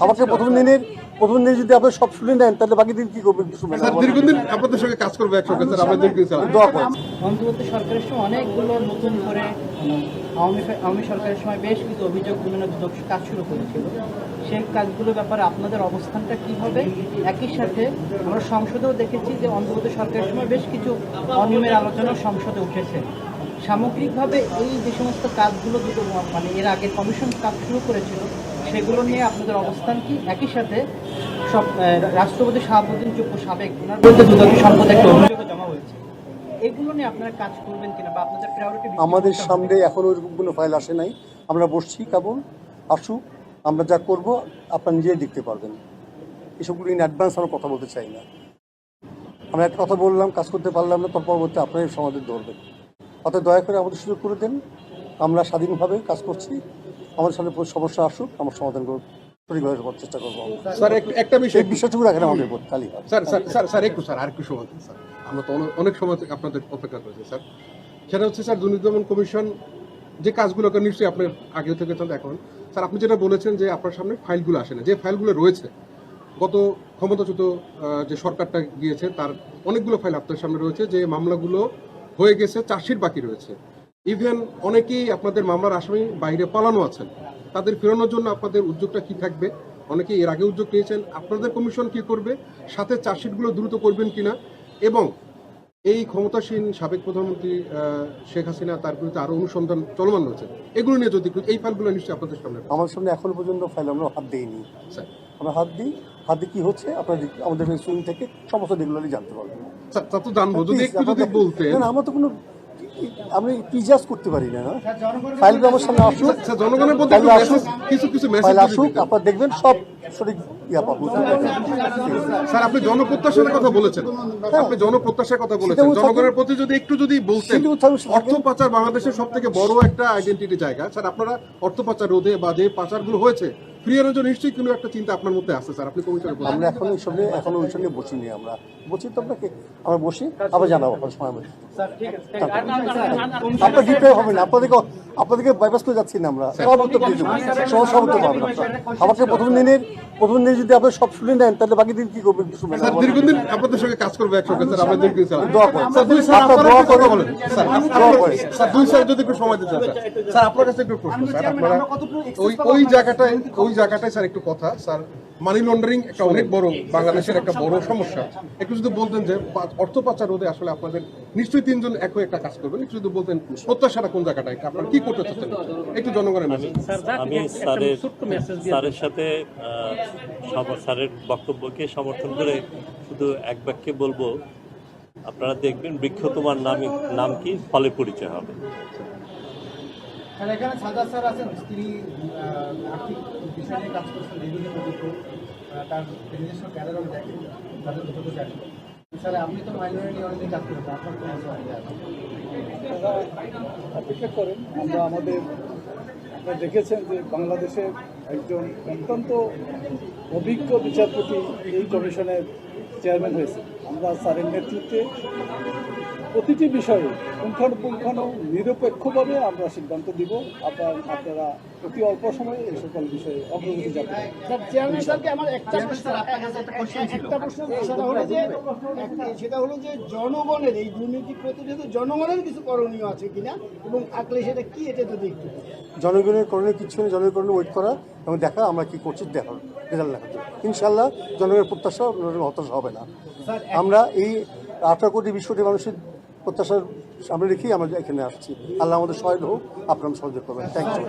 আমাকে প্রথম দিনে যদি আপনি সব শুনে নেন তাহলে বাকি দিন কি করবেন? স্যার দীর্ঘদিন আপনাদের সঙ্গে কাজ করবো একসঙ্গে স্যার, আমাদের দোয়া করেন। অন্তর্বর্তী সরকারের সময় অনেকগুলো নতুন করে আওয়ামী সরকারের সময় বেশ কিছু অভিযোগ বিভিন্ন দুদক কাজ শুরু করেছিল। সেই কাজগুলোর ব্যাপারে আপনাদের অবস্থানটা কী হবে? একই সাথে আমরা সংসদেও দেখেছি যে অন্তর্বর্তী সরকারের সময় বেশ কিছু অনিয়মের আলোচনা সংসদে উঠেছে। সামগ্রিকভাবে এই যে সমস্ত কাজগুলো দুটো মানে এর আগে কমিশন কাজ শুরু করেছিল সেগুলো নিয়ে আপনাদের অবস্থান কি? একই সাথে সব রাষ্ট্রপতি শাহাবুদ্দিন চুপ্পু সাবেক ওনার বিরুদ্ধে দুদক সম্পদে একটা অভিযোগ জমা হয়েছে, এগুলো নিয়ে আপনারা কাজ করবেন কিনা বা আপনাদের প্রায়োরিটি? আমাদের সামনে এখনো ওইরকম কোনো ফাইল আসে নাই, আমরা বসছি, কেবল আসুক, আমরা যা করব আপনারা নিজেই দেখতে পারবেন। এসবগুলো ইন অ্যাডভান্স আমরা কথা বলতে চাই না। আমরা একটা কথা বললাম, কাজ করতে পারলাম না, তার পরবর্তী আপনারাই সমাধান ধরবেন। অর্থাৎ দয়া করে আমাদের সুযোগ করে দেন, আমরা স্বাধীনভাবে কাজ করছি, আমাদের সামনে সমস্যা আসুক, আমরা সমাধান করব, সঠিকভাবে করার চেষ্টা করবো। স্যার একটা বিষয়, বিষয়টুকু রাখেন আমাদের উপর খালি। স্যার একটু স্যার আর একটু সময় দিন স্যার, আমরা তো অনেক সময় থেকে আপনাদের অপেক্ষা করেছি স্যার। সেটা হচ্ছে স্যার দুর্নীতি দমন কমিশন যে কাজগুলোকে নিশ্চয়ই আপনি আগে থেকে চান এখন স্যার, আপনি যেটা বলেছেন যে আপনার সামনে ফাইলগুলো আসে না, যে ফাইলগুলো রয়েছে গত ক্ষমতাচ্যুত যে সরকারটা গিয়েছে তার অনেকগুলো ফাইল আপনার সামনে রয়েছে, যে মামলাগুলো হয়ে গেছে, চার্জশিট বাকি রয়েছে। ইভেন অনেকেই আপনাদের মামলার আসামি বাইরে পালানো আছেন, তাদের ফেরানোর জন্য আপনাদের উদ্যোগটা কি থাকবে? অনেকেই এর আগে উদ্যোগ নিয়েছেন, আপনাদের কমিশন কি করবে? সাথে চার্জশিটগুলো দ্রুত করবেন কিনা? এবং এই ক্ষমতাসীন সাবেক প্রধানমন্ত্রী শেখ হাসিনা, তার বিরুদ্ধে আরো অনুসন্ধান চলমান রয়েছে, এগুলো নিয়ে যদি এই ফাইলগুলো নিশ্চয়ই আপনাদের সামনে। আমার সামনে এখনো পর্যন্ত ফাইল আমরা হাত দিইনি স্যার। আমরা হাত দিই, হাতে কি হচ্ছে আপনারা আমাদের সুইং থেকে সমস্ত রেগুলারলি জানতে পারবেন। স্যার তা তো জানবো, যদি একটু যদি বলতেন। আমরা তো কোনো আমি প্রিজাজ করতে পারি না। ফাইলগুলো আমার সামনে আসুক, জনগণের প্রতি কিছু মেসেজ আসুক, আপনারা দেখবেন সব সঠিক ইয়া পাবো। স্যার আপনি জনপ্রত্যাশার কথা বলেছেন, আপনি জনপ্রত্যাশার কথা বলেছেন, জনগণের প্রতি যদি একটু যদি বলতেন। অর্থ পাচার বাংলাদেশের সব থেকে বড় একটা আইডেন্টিটি জায়গা স্যার, আপনারা অর্থ পাচার রোধে বা যে পাচারগুলো হয়েছে ফিরিয়ে জন্য নিশ্চয়ই কোনো একটা চিন্তা আপনার মধ্যে আছে স্যার, আপনি কমিশনে। আমরা এখনো ওই সঙ্গে বসিনি, আমরা বসি তো আপনাকে আমরা বসি আবার জানাবো আপনার সময় মতো। আপনার ডিপ্রাইভ হবে না, আপনাদেরকে বাইপাস করে যাচ্ছি না, আমরা সমাবর্ত দিয়ে দেবো, সহসমাবর্ত পাবেন আপনারা। আমাকে প্রথম দিনে যদি আপনি সব শুনে নেন তাহলে বাকি দিন কি করবেন? স্যার দীর্ঘদিন আপনাদের সঙ্গে কাজ করবো একসঙ্গে স্যার, আমাদের দোয়া করেন। স্যার 2 স্যার যদি একটু সময় দিতে স্যার, আপনার কাছে একটু প্রশ্ন স্যার, আপনারা ওই জায়গাটায় স্যার একটু কথা স্যার, মানি লন্ডারিং একটা অনেক বড় বাংলাদেশের একটা বড় সমস্যা, একটু যদি বলতেন যে অর্থ পাচার রোধে আসলে আপনাদের নিশ্চয়ই 3 জন একই একটা কাজ করবেন, একটু যদি বলতেন প্রত্যাশাটা কোন জায়গাটায় আপনারা কি করতে চাচ্ছেন একটু জনগণের মেসেজ। আমি স্যারের সাথে স্যারের বক্তব্যকে সমর্থন করে শুধু এক বাক্যে বলবো, আপনারা দেখবেন বৃক্ষ তোমার নাম কি, ফলে পরিচয় হবে। এখানে সাদা স্যার আছেন, তিনি আর্থিক বিষয় নিয়ে কাজ করছেন, বিভিন্ন প্রযুক্তি তার নিজস্ব ক্যাডারও দেখেন, তাদের যত জানেন। স্যার আপনি তো মাইনরিটি অনেকদিন কাজ করেছেন, আপনার কোনো অপেক্ষা করেন। আপনারা দেখেছেন যে বাংলাদেশের একজন অত্যন্ত অভিজ্ঞ বিচারপতি এই কমিশনের চেয়ারম্যান হয়েছে। আমরা স্যারের নেতৃত্বে প্রতিটি বিষয়ে পুঙ্খানুপুঙ্খানু নিরপেক্ষভাবে আমরা সিদ্ধান্ত দিব। আপনারা অতি অল্প সময়ে এই সকল বিষয়ে অগ্রগতি যাবে। চেয়ারম্যান স্যারকে আমার একটা প্রশ্ন, সেটা হলো যে জনগণের এই দুর্নীতি প্রতিরোধে জনগণের কিছু করণীয় আছে কিনা, এবং থাকলে সেটা কি, এটা যদি একটু। জনগণের করণীয় কিছু নেই, জনগণের করণীয় ওয়েট করা এবং দেখা আমরা কি করছি, দেখা রেজাল্ট দেখাতে। ইনশাল্লাহ জনগণের প্রত্যাশা হতাশা হবে না। আমরা এই 18 কোটি 20 কোটি মানুষের প্রত্যাশার সামনে রেখেই আমরা এখানে আসছি। আল্লাহ আমাদের সহায় হোক, আপনারা সহযোগ করবেন। Thank you.